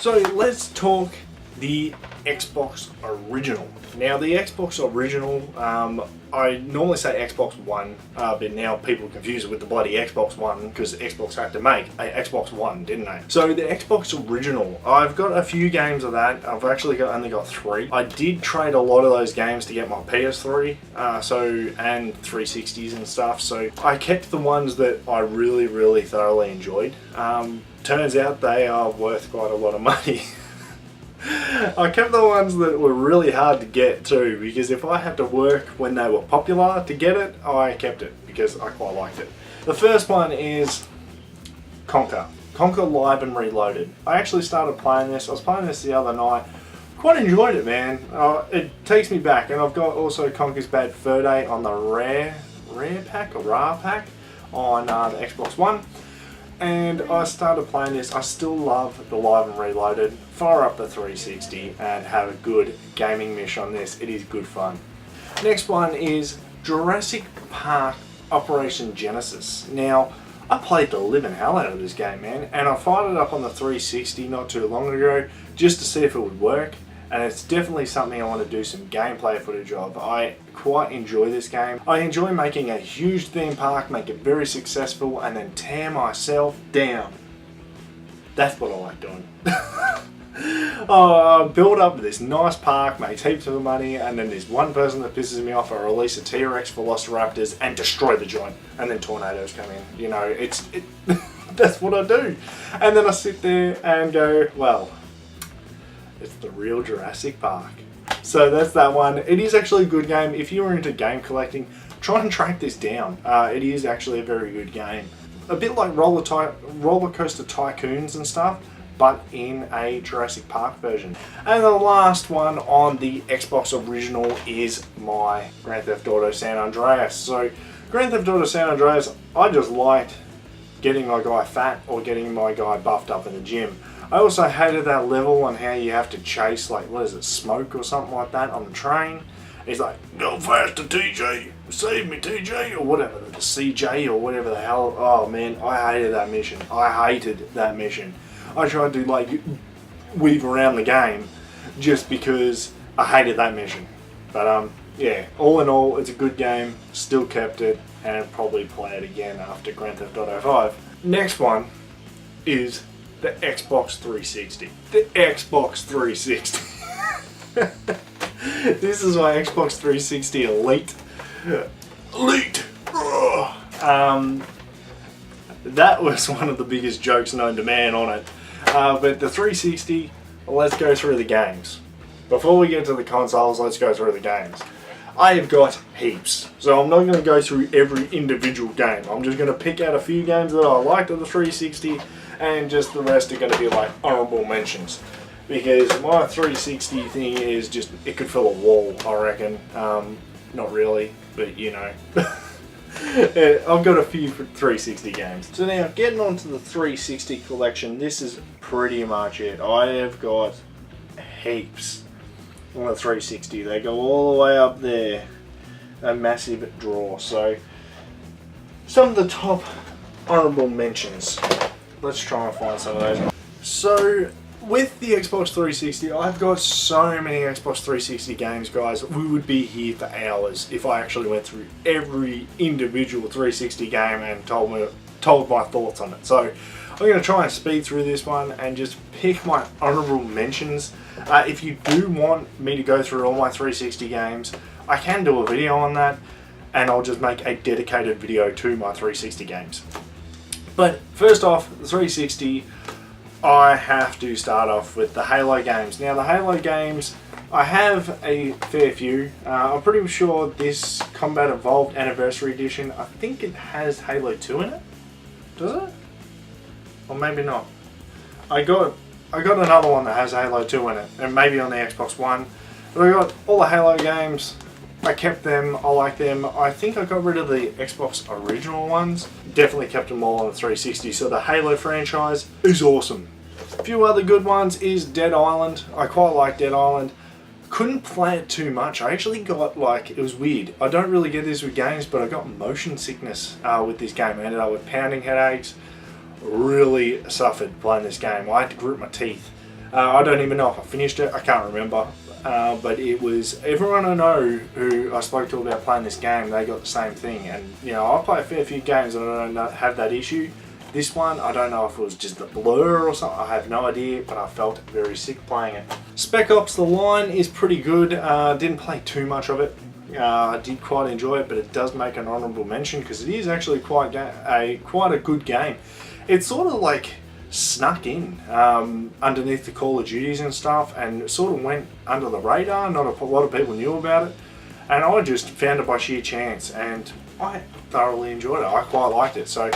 So let's talk the Xbox Original. Now the Xbox Original, I normally say Xbox One, but now people confuse it with the bloody Xbox One because Xbox had to make a Xbox One, didn't they? So the Xbox Original, I've got a few games of that. I've actually only got 3. I did trade a lot of those games to get my PS3, and 360s and stuff. So I kept the ones that I really thoroughly enjoyed. Turns out they are worth quite a lot of money. I kept the ones that were really hard to get too, because if I had to work when they were popular to get it, I kept it because I quite liked it. The first one is Conker Live and Reloaded. I actually started playing this. I was playing this the other night. Quite enjoyed it, man. It takes me back, and I've got also Conker's Bad Fur Day on the rare pack or RAR pack on the Xbox One. And I started playing this. I still love the Live and Reloaded. Fire up the 360 and have a good gaming mission on this. It is good fun. Next one is Jurassic Park Operation Genesis. Now, I played the living hell out of this game, man, and I fired it up on the 360 not too long ago just to see if it would work. And it's definitely something I want to do some gameplay footage of. I quite enjoy this game. I enjoy making a huge theme park, make it very successful, and then tear myself down. That's what I like doing. Build up this nice park, makes heaps of money, and then there's one person that pisses me off. I release a T-Rex Velociraptors and destroy the joint, and then tornadoes come in. You know, that's what I do. And then I sit there and go, well, it's the real Jurassic Park. So that's that one. It is actually a good game. If you're into game collecting, try and track this down. It is actually a very good game. A bit like Roller Coaster Tycoons and stuff, but in a Jurassic Park version. And the last one on the Xbox Original is my Grand Theft Auto San Andreas. So Grand Theft Auto San Andreas, I just liked getting my guy fat or getting my guy buffed up in the gym. I also hated that level on how you have to chase, like, what is it, smoke or something like that on the train. He's like, go faster TJ, save me TJ, or whatever, the CJ or whatever the hell. Oh man, I hated that mission. I tried to like weave around the game just because I hated that mission. But yeah, all in all, it's a good game, still kept it, and probably play it again after Grand Theft Auto 5. Next one is the Xbox 360. The Xbox 360. This is my Xbox 360 Elite. Elite! That was one of the biggest jokes known to man on it. But the 360, let's go through the games. Before we get to the consoles, let's go through the games. I have got heaps, so I'm not going to go through every individual game. I'm just going to pick out a few games that I liked of the 360, and just the rest are going to be like honorable mentions. Because my 360 thing is just, it could fill a wall, I reckon. Not really, but you know. I've got a few 360 games. So now, getting on to the 360 collection, this is pretty much it. I have got heaps on the 360. They go all the way up there. A massive draw. So, some of the top honorable mentions. Let's try and find some of those. So, with the Xbox 360, I've got so many Xbox 360 games, guys. We would be here for hours if I actually went through every individual 360 game and told my thoughts on it. So I'm going to try and speed through this one and just pick my honorable mentions. If you do want me to go through all my 360 games, I can do a video on that, and I'll just make a dedicated video to my 360 games. But first off, the 360, I have to start off with the Halo games. Now the Halo games, I have a fair few. I'm pretty sure this Combat Evolved Anniversary Edition, I think it has Halo 2 in it. Does it? Or maybe not. I got another one that has Halo 2 in it, and maybe on the Xbox One. But I got all the Halo games. I kept them, I like them. I think I got rid of the Xbox original ones. Definitely kept them all on the 360, so the Halo franchise is awesome. A few other good ones is Dead Island. I quite like Dead Island. Couldn't play it too much. I actually got, like, it was weird. I don't really get this with games, but I got motion sickness with this game. I ended up with pounding headaches. Really suffered playing this game. I had to grit my teeth. I don't even know if I finished it, I can't remember. But it was, everyone I know who I spoke to about playing this game, they got the same thing. And you know, I play a fair few games and I don't have that issue. This one, I don't know if it was just the blur or something, I have no idea, but I felt very sick playing it. Spec Ops The Line is pretty good. Didn't play too much of it. I did quite enjoy it, but it does make an honourable mention because it is actually quite a good game. It's sort of like snuck in underneath the Call of Duties and stuff, and sort of went under the radar. Not a lot of people knew about it, and I just found it by sheer chance, and I thoroughly enjoyed it. I quite liked it, so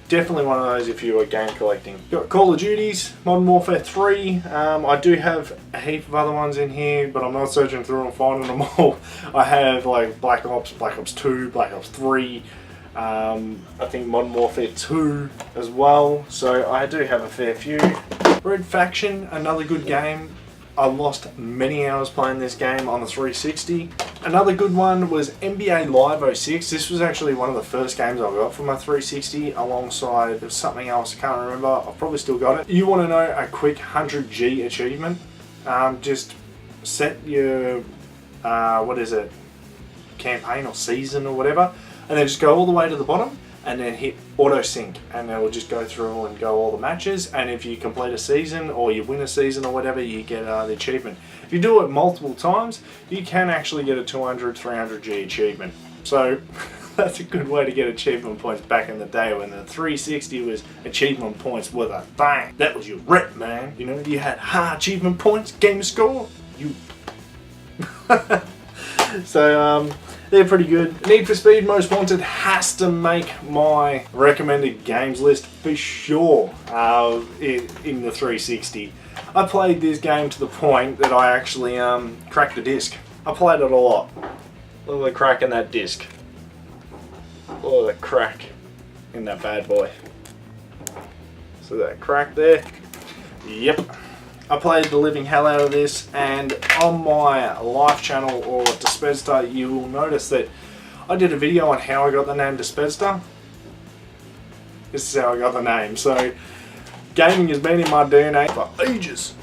definitely one of those if you are game collecting. Got Call of Duties, Modern Warfare 3. I do have a heap of other ones in here, but I'm not searching through and finding them all. I have like Black Ops 2, Black Ops 3, I think Modern Warfare 2 as well, so I do have a fair few. Red Faction, another good game. I lost many hours playing this game on the 360. Another good one was NBA Live 06. This was actually one of the first games I got for my 360 alongside something else, I can't remember. I've probably still got it. You want to know a quick 100G achievement? Just set your, campaign or season or whatever, and then just go all the way to the bottom and then hit auto sync, and it will just go through and go all the matches, and if you complete a season or you win a season or whatever, you get the achievement. If you do it multiple times, you can actually get a 200-300G achievement. So that's a good way to get achievement points back in the day when the 360 was achievement points with a bang. That was your rep, man. You know, you had high achievement points, game score, you... So, they're pretty good. Need for Speed Most Wanted has to make my recommended games list for sure in the 360. I played this game to the point that I actually cracked the disc. I played it a lot. Look at the crack in that disc. Look at the crack in that bad boy. So that crack there. Yep. I played the living hell out of this, and on my live channel or DaSpedza, you will notice that I did a video on how I got the name DaSpedza. This is how I got the name. So gaming has been in my DNA for ages.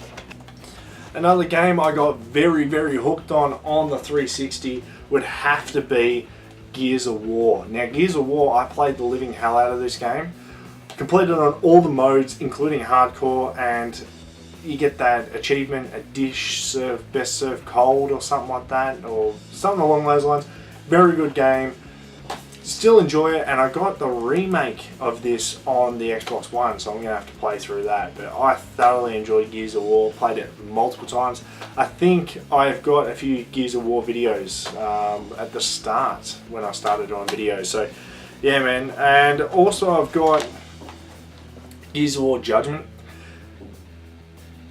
Another game I got very, very hooked on the 360 would have to be Gears of War. Now Gears of War, I played the living hell out of this game. Completed on all the modes, including hardcore, and you get that achievement, a dish served, best served cold or something like that, or something along those lines. Very good game. Still enjoy it, and I got the remake of this on the Xbox One, so I'm going to have to play through that. But I thoroughly enjoyed Gears of War, played it multiple times. I think I've got a few Gears of War videos at the start when I started doing videos. So yeah, man. And also I've got Gears of War Judgment.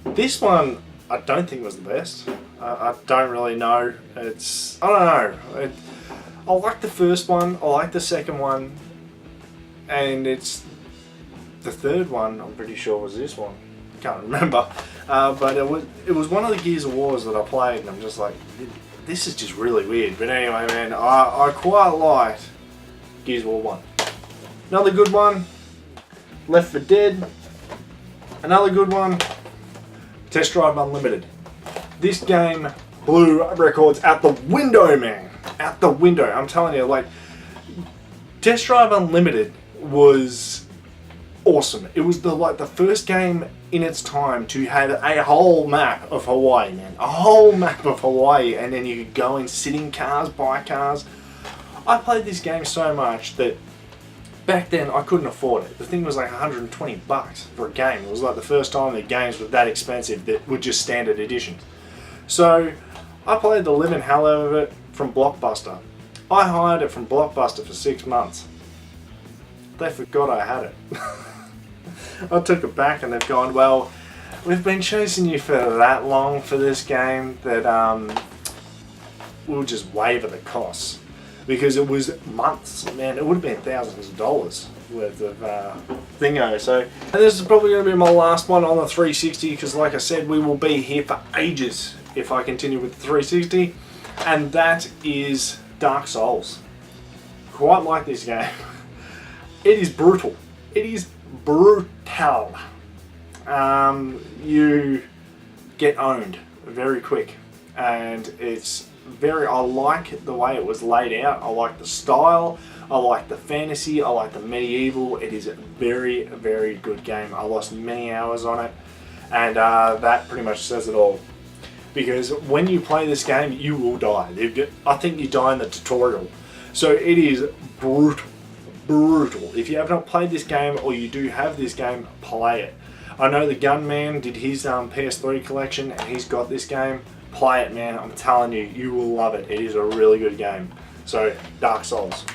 This one I don't think was the best. I don't really know. I don't know. I like the first one, I like the second one, and it's the third one I'm pretty sure was this one. Can't remember. But it was one of the Gears of Wars that I played, and I'm just like, this is just really weird. But anyway, man, I quite liked Gears of War 1. Another good one, Left 4 Dead. Another good one, Test Drive Unlimited. This game blew records out the window, man. Out the window. I'm telling you, like, Test Drive Unlimited was awesome. It was the first game in its time to have a whole map of Hawaii, man. A whole map of Hawaii, and then you could go and sit in cars, buy cars. I played this game so much that back then I couldn't afford it. The thing was like 120 bucks for a game. It was like the first time that games were that expensive that were just standard editions. So I played the living hell out of it from Blockbuster. I hired it from Blockbuster for 6 months. They forgot I had it. I took it back and they've gone, well, we've been chasing you for that long for this game that we'll just waiver the costs. Because it was months, man, it would have been thousands of dollars worth of thingo. So, and this is probably going to be my last one on the 360 because like I said, we will be here for ages if I continue with the 360. And that is Dark Souls. Quite like this game. It is brutal. It is brutal. You get owned very quick, and it's I like the way it was laid out. I like the style, I like the fantasy, I like the medieval. It is a very, very good game. I lost many hours on it, and that pretty much says it all. Because when you play this game, you will die. I think you die in the tutorial. So it is brutal. If you have not played this game, or you do have this game, play it. I know the Gunman did his PS3 collection, and he's got this game. Play it, man. I'm telling you, you will love it. It is a really good game. So, Dark Souls.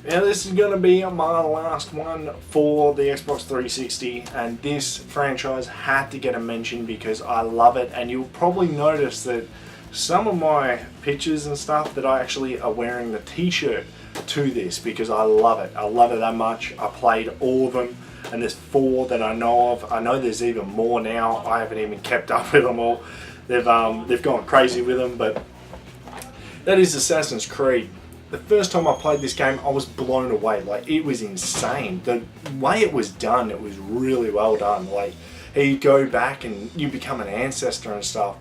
Now this is going to be my last one for the Xbox 360, and this franchise had to get a mention because I love it. And you'll probably notice that some of my pictures and stuff that I actually are wearing the t-shirt to this, because I love it. I love it that much. I played all of them, and there's 4 that I know of. I know there's even more now. I haven't even kept up with them all. They've gone crazy with them, but that is Assassin's Creed. The first time I played this game, I was blown away. Like, it was insane. The way it was done, it was really well done. Like, you go back and you become an ancestor and stuff.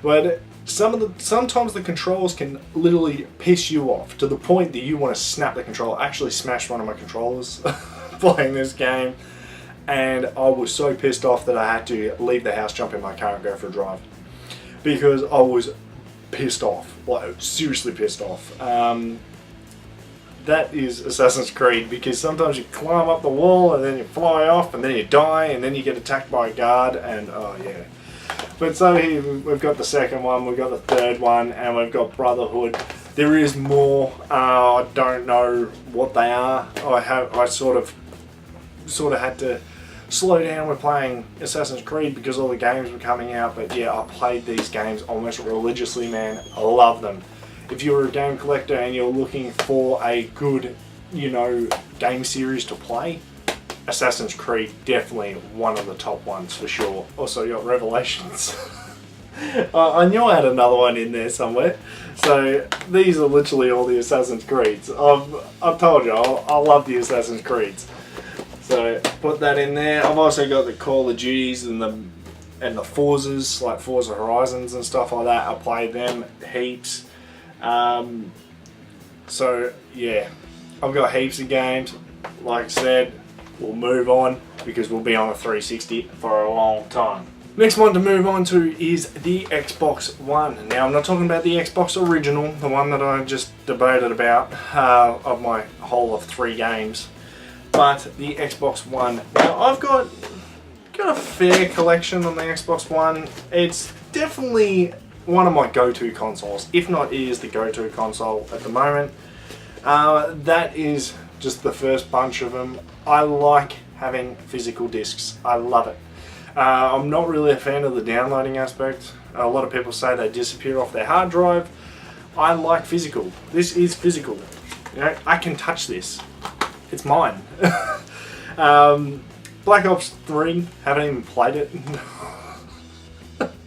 But sometimes the controls can literally piss you off to the point that you want to snap the controller. I actually smashed one of my controllers playing this game, and I was so pissed off that I had to leave the house, jump in my car, and go for a drive. Because I was pissed off, like seriously pissed off. That is Assassin's Creed, because sometimes you climb up the wall and then you fly off and then you die and then you get attacked by a guard, and oh yeah. But so here we've got the second one, we've got the third one, and we've got Brotherhood. There is more. I don't know what they are. I sort of had to slow down with playing Assassin's Creed because all the games were coming out. But yeah, I played these games almost religiously, man. I love them. If you're a game collector and you're looking for a good, game series to play, Assassin's Creed, definitely one of the top ones for sure. Also, you got Revelations. I knew I had another one in there somewhere. So these are literally all the Assassin's Creeds. I've told you, I love the Assassin's Creeds. So put that in there. I've also got the Call of Duties and the Forzas, like Forza Horizons and stuff like that. I played them heaps. So yeah, I've got heaps of games. Like I said, we'll move on because we'll be on a 360 for a long time. Next one to move on to is the Xbox One. Now, I'm not talking about the Xbox original, the one that I just debated about, of my whole of 3 games, but the Xbox One. Now, I've got a fair collection on the Xbox One. It's definitely one of my go-to consoles, if not it is the go-to console at the moment. That is just the first bunch of them. I like having physical discs. I love it. I'm not really a fan of the downloading aspect. A lot of people say they disappear off their hard drive. I like physical. This is physical. I can touch this. It's mine. Black Ops 3, haven't even played it.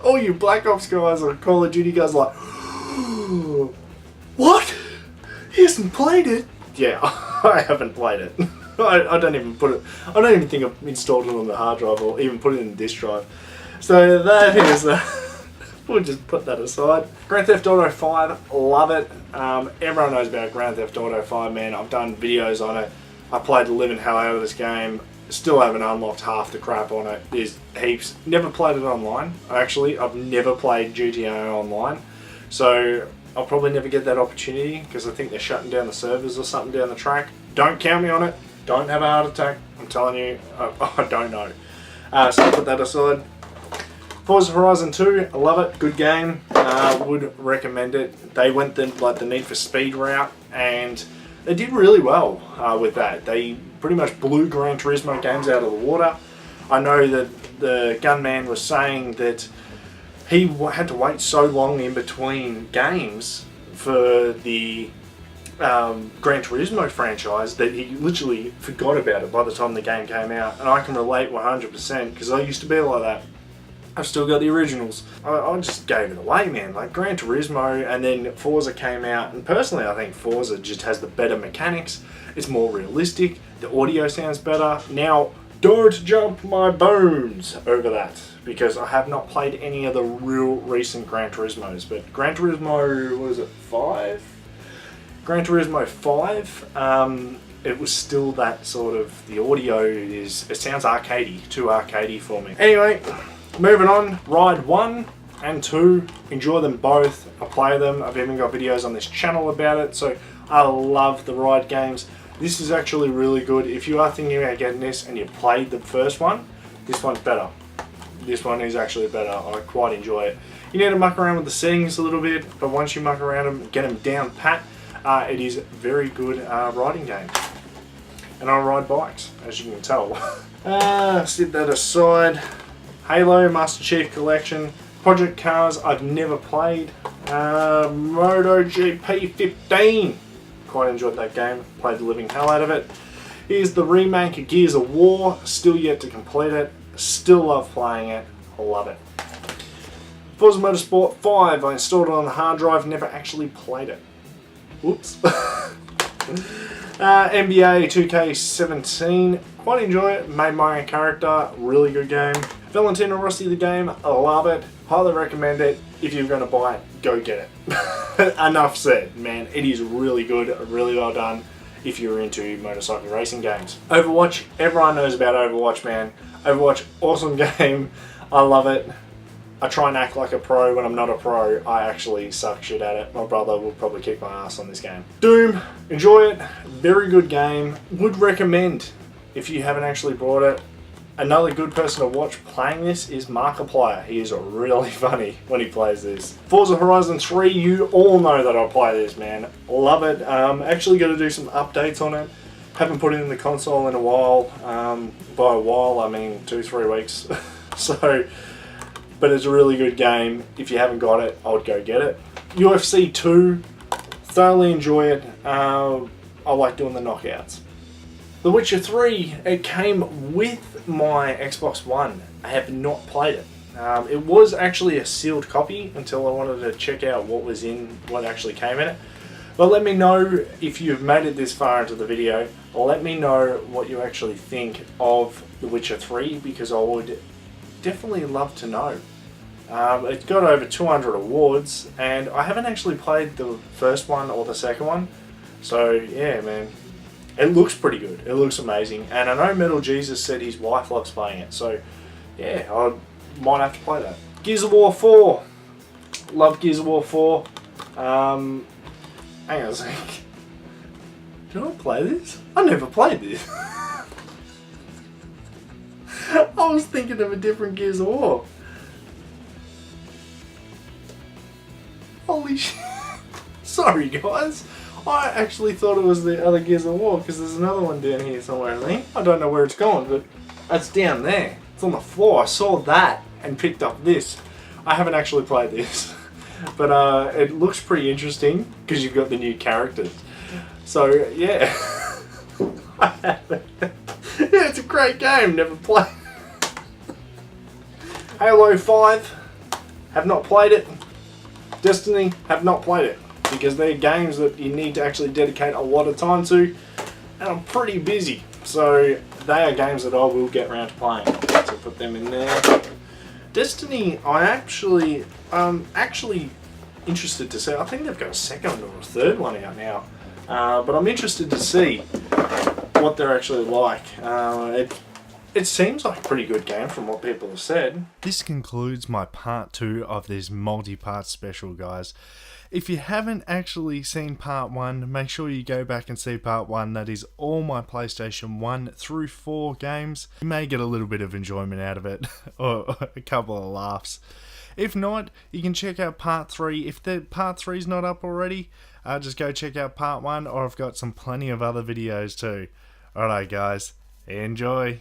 All you Black Ops guys or Call of Duty guys are like, what? He hasn't played it? Yeah, I haven't played it. I don't even think I've installed it on the hard drive or even put it in the disk drive. So that is, we'll just put that aside. Grand Theft Auto 5, love it. Everyone knows about Grand Theft Auto 5, man. I've done videos on it. I played the living hell out of this game. Still haven't unlocked half the crap on it. There's heaps. Never played it online. Actually, I've never played GTA online. So I'll probably never get that opportunity because I think they're shutting down the servers or something down the track. Don't count me on it. Don't have a heart attack. I'm telling you, I don't know. So I'll put that aside. Forza Horizon 2, I love it. Good game. Would recommend it. They went the Need for Speed route, and they did really well with that. They pretty much blew Gran Turismo games out of the water. I know that the Gunman was saying that he had to wait so long in between games for the Gran Turismo franchise that he literally forgot about it by the time the game came out. And I can relate 100% because I used to be like that. I've still got the originals. I just gave it away, man. Like Gran Turismo, and then Forza came out, and personally I think Forza just has the better mechanics. It's more realistic. The audio sounds better. Now don't jump my bones over that, because I have not played any of the real recent Gran Turismos. But Gran Turismo, what is it, 5? Gran Turismo 5, it was still that sort of, the audio is, it sounds arcadey, too arcadey for me. Anyway, moving on, Ride 1 and 2, enjoy them both. I play them, I've even got videos on this channel about it, so I love the Ride games. This is actually really good. If you are thinking about getting this and you played the first one, this one's better. This one is actually better. I quite enjoy it. You need to muck around with the settings a little bit, but once you muck around them, get them down pat, it is a very good riding game. And I ride bikes, as you can tell. Set that aside. Halo Master Chief Collection. Project Cars I've never played. MotoGP 15. Quite enjoyed that game. Played the living hell out of it. Here's the remake of Gears of War. Still yet to complete it. Still love playing it. I love it. Forza Motorsport 5. I installed it on the hard drive. Never actually played it. Whoops. NBA 2K17. Quite enjoy it. Made my own character. Really good game. Valentino Rossi the game. I love it. Highly recommend it. If you're going to buy it, go get it. Enough said, man. It is really good. Really well done if you're into motorcycle racing games. Overwatch. Everyone knows about Overwatch, man. Overwatch, awesome game. I love it. I try and act like a pro when I'm not a pro. I actually suck shit at it. My brother will probably kick my ass on this game. Doom, enjoy it. Very good game. Would recommend if you haven't actually bought it. Another good person to watch playing this is Markiplier. He is really funny when he plays this. Forza Horizon 3, you all know that I play this, man. Love it. Actually got to do some updates on it. Haven't put it in the console in a while. By a while, I mean 2-3 weeks. So, but it's a really good game. If you haven't got it, I would go get it. UFC 2, thoroughly enjoy it. I like doing the knockouts. The Witcher 3, it came with my Xbox One. I have not played it. It was actually a sealed copy until I wanted to check out what actually came in it. But let me know if you've made it this far into the video. Let me know what you actually think of The Witcher 3, because I would definitely love to know. It's got over 200 awards, and I haven't actually played the first one or the second one. So yeah, man. It looks pretty good. It looks amazing. And I know Metal Jesus said his wife loves playing it. So, yeah, I might have to play that. Gears of War 4. Love Gears of War 4. Hang on a sec. Did I play this? I never played this. I was thinking of a different Gears of War. Holy shit. Sorry, guys. I actually thought it was the other Gears of War, because there's another one down here somewhere, I think. I don't know where it's going, but it's down there. It's on the floor. I saw that and picked up this. I haven't actually played this, but it looks pretty interesting because you've got the new characters. So, yeah. I haven't. Yeah, it's a great game. Never played. Halo 5. Have not played it. Destiny. Have not played it. Because they're games that you need to actually dedicate a lot of time to, and I'm pretty busy, so they are games that I will get around to playing. So put them in there. Destiny, I'm actually interested to see. I think they've got a second or a third one out now, but I'm interested to see what they're actually like. It seems like a pretty good game from what people have said. This concludes my part 2 of this multi-part special, guys. If you haven't actually seen part 1, make sure you go back and see part 1. That is all my PlayStation 1 through 4 games. You may get a little bit of enjoyment out of it, or a couple of laughs. If not, you can check out part 3. If the part 3 is not up already, just go check out part 1, or I've got plenty of other videos too. Alright guys, enjoy.